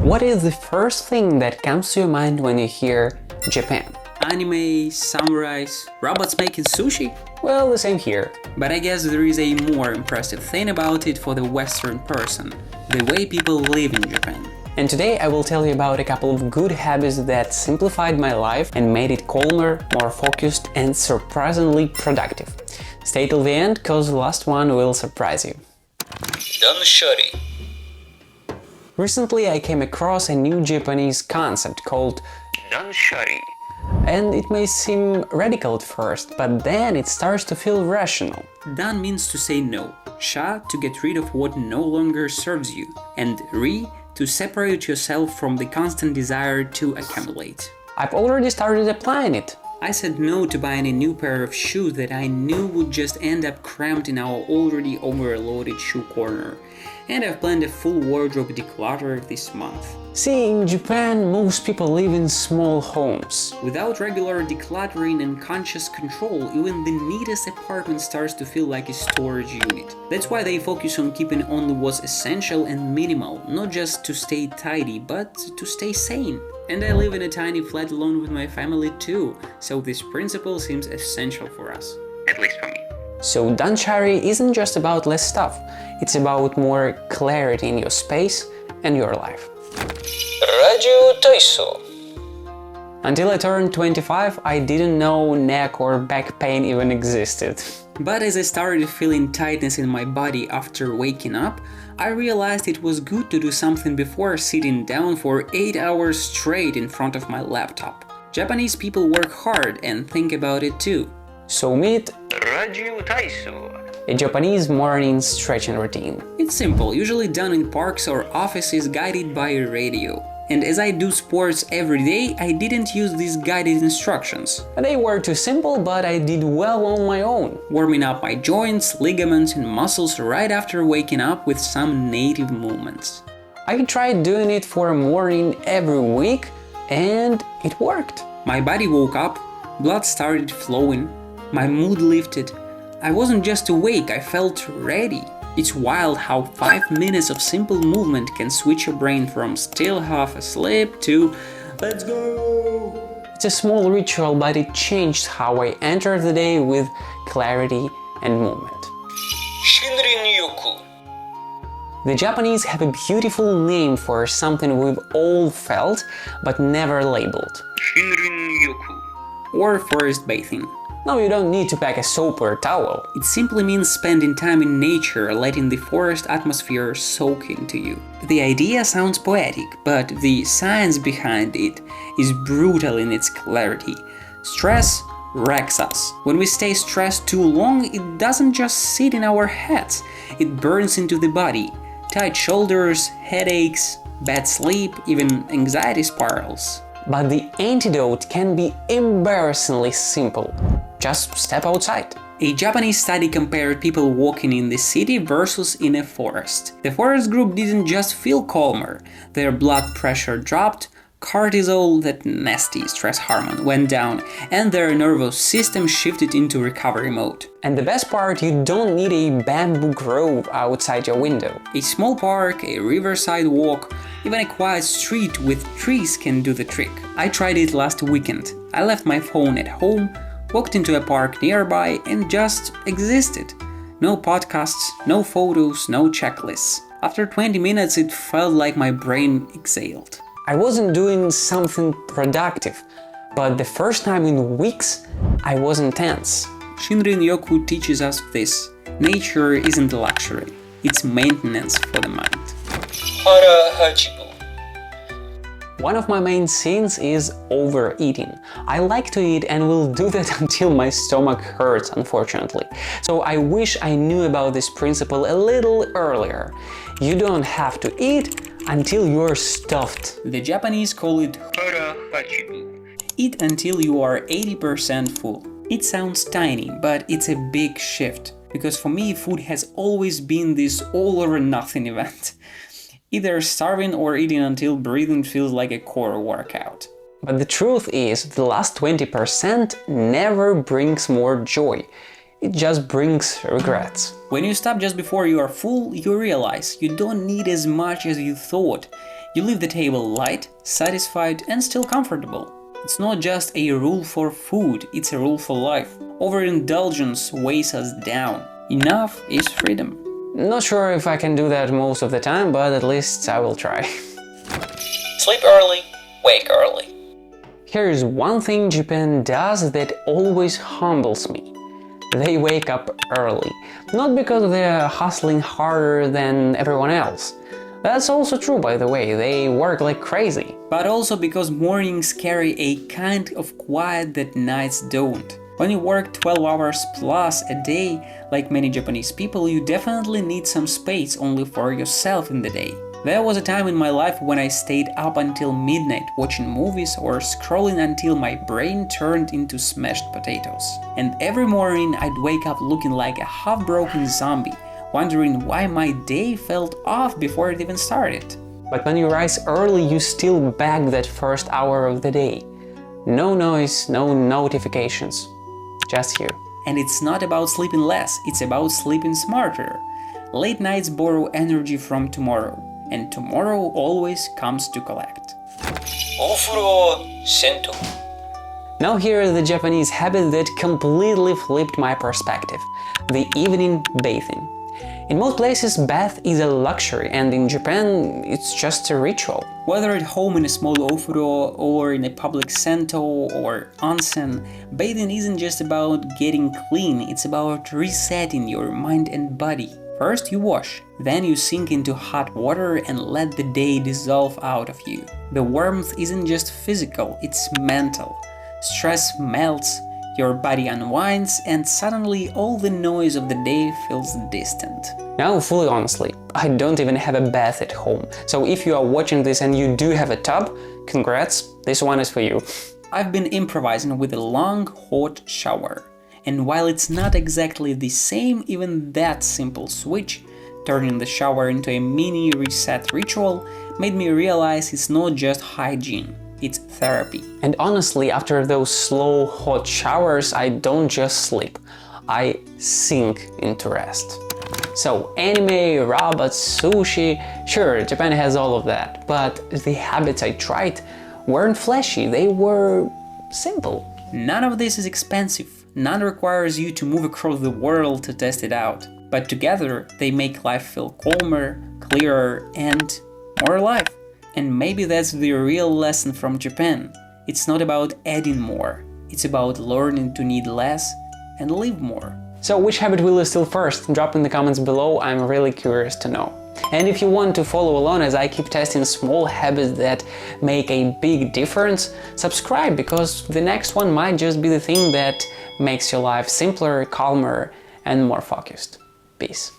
What is the first thing that comes to your mind when you hear Japan? Anime, samurais, robots making sushi? Well, the same here. But I guess there is a more impressive thing about it for the Western person, the way people live in Japan. And today I will tell you about a couple of good habits that simplified my life and made it calmer, more focused and surprisingly productive. Stay till the end, cause the last one will surprise you. Danshari. Recently I came across a new Japanese concept called Danshari. And it may seem radical at first, but then it starts to feel rational. Dan means to say no, sha to get rid of what no longer serves you, and ri to separate yourself from the constant desire to accumulate. I've already started applying it. I said no to buying a new pair of shoes that I knew would just end up cramped in our already overloaded shoe corner. And I've planned a full wardrobe declutter this month. See, in Japan, most people live in small homes. Without regular decluttering and conscious control, even the neatest apartment starts to feel like a storage unit. That's why they focus on keeping only what's essential and minimal, not just to stay tidy, but to stay sane. And I live in a tiny flat alone with my family too, so this principle seems essential for us. At least for me. So Danshari isn't just about less stuff, it's about more clarity in your space and your life. Radio Taiso. Until I turned 25, I didn't know neck or back pain even existed. But as I started feeling tightness in my body after waking up, I realized it was good to do something before sitting down for 8 hours straight in front of my laptop. Japanese people work hard and think about it too. So meet Radio Taiso. a Japanese morning stretching routine. It's simple, usually done in parks or offices guided by a radio. And as I do sports every day, I didn't use these guided instructions. They were too simple, but I did well on my own. Warming up my joints, ligaments and muscles right after waking up with some native movements. I tried doing it for a morning every week, and it worked. My body woke up, blood started flowing, my mood lifted. I wasn't just awake, I felt ready. It's wild how 5 minutes of simple movement can switch your brain from still half asleep to let's go! It's a small ritual, but it changed how I entered the day with clarity and movement. Shinrin-yoku. The Japanese have a beautiful name for something we've all felt, but never labeled. Shinrin-yoku. Or forest bathing. No, you don't need to pack a soap or a towel. It simply means spending time in nature, letting the forest atmosphere soak into you. The idea sounds poetic, but the science behind it is brutal in its clarity. Stress wrecks us. When we stay stressed too long, it doesn't just sit in our heads, it burns into the body. Tight shoulders, headaches, bad sleep, even anxiety spirals. But the antidote can be embarrassingly simple. Just step outside. A Japanese study compared people walking in the city versus in a forest. The forest group didn't just feel calmer, their blood pressure dropped, cortisol, that nasty stress hormone, went down, and their nervous system shifted into recovery mode. And the best part, you don't need a bamboo grove outside your window. A small park, a riverside walk, even a quiet street with trees can do the trick. I tried it last weekend. I left my phone at home, walked into a park nearby and just existed. No podcasts, no photos, no checklists. After 20 minutes it felt like my brain exhaled. I wasn't doing something productive, but the first time in weeks, I wasn't tense. Shinrin-yoku teaches us this. Nature isn't a luxury, it's maintenance for the mind. Hara Hachibu. One of my main sins is overeating. I like to eat and will do that until my stomach hurts, unfortunately. So I wish I knew about this principle a little earlier. You don't have to eat until you're stuffed. The Japanese call it Hara Hachibu. eat until you are 80% full. It sounds tiny, but it's a big shift. Because for me, food has always been this all or nothing event. Either starving or eating until breathing feels like a core workout. But the truth is, the last 20% never brings more joy. It just brings regrets. When you stop just before you are full, you realize you don't need as much as you thought. You leave the table light, satisfied, and still comfortable. It's not just a rule for food, it's a rule for life. Overindulgence weighs us down. Enough is freedom. Not sure if I can do that most of the time, but at least I will try. Sleep early, wake early. Here is one thing Japan does that always humbles me. They wake up early. Not because they're hustling harder than everyone else. That's also true, by the way, they work like crazy. But also because mornings carry a kind of quiet that nights don't. When you work 12 hours plus a day, like many Japanese people, you definitely need some space only for yourself in the day. There was a time in my life when I stayed up until midnight watching movies or scrolling until my brain turned into smashed potatoes. And every morning I'd wake up looking like a half-broken zombie, wondering why my day felt off before it even started. But when you rise early, you still bag that first hour of the day. No noise, no notifications. Just you. And it's not about sleeping less, it's about sleeping smarter. Late nights borrow energy from tomorrow, and tomorrow always comes to collect. お風呂、銭湯。 Now here is the Japanese habit that completely flipped my perspective. The evening bathing. In most places, bath is a luxury, and in Japan, it's just a ritual. Whether at home in a small ofuro or in a public sento or onsen, bathing isn't just about getting clean, it's about resetting your mind and body. First you wash, then you sink into hot water and let the day dissolve out of you. The warmth isn't just physical, it's mental. Stress melts, your body unwinds, and suddenly all the noise of the day feels distant. Now, fully honestly, I don't even have a bath at home, so if you are watching this and you do have a tub, congrats, this one is for you. I've been improvising with a long, hot shower. And while it's not exactly the same, even that simple switch, turning the shower into a mini reset ritual, made me realize it's not just hygiene, it's therapy. And honestly, after those slow, hot showers, I don't just sleep, I sink into rest. So, anime, robots, sushi, sure, Japan has all of that, but the habits I tried weren't flashy, they were simple. None of this is expensive, none requires you to move across the world to test it out, but together they make life feel calmer, clearer, and more alive. And maybe that's the real lesson from Japan. It's not about adding more, it's about learning to need less and live more. So which habit will you steal first? Drop in the comments below, I'm really curious to know. And if you want to follow along as I keep testing small habits that make a big difference, subscribe, because the next one might just be the thing that makes your life simpler, calmer, and more focused. Peace.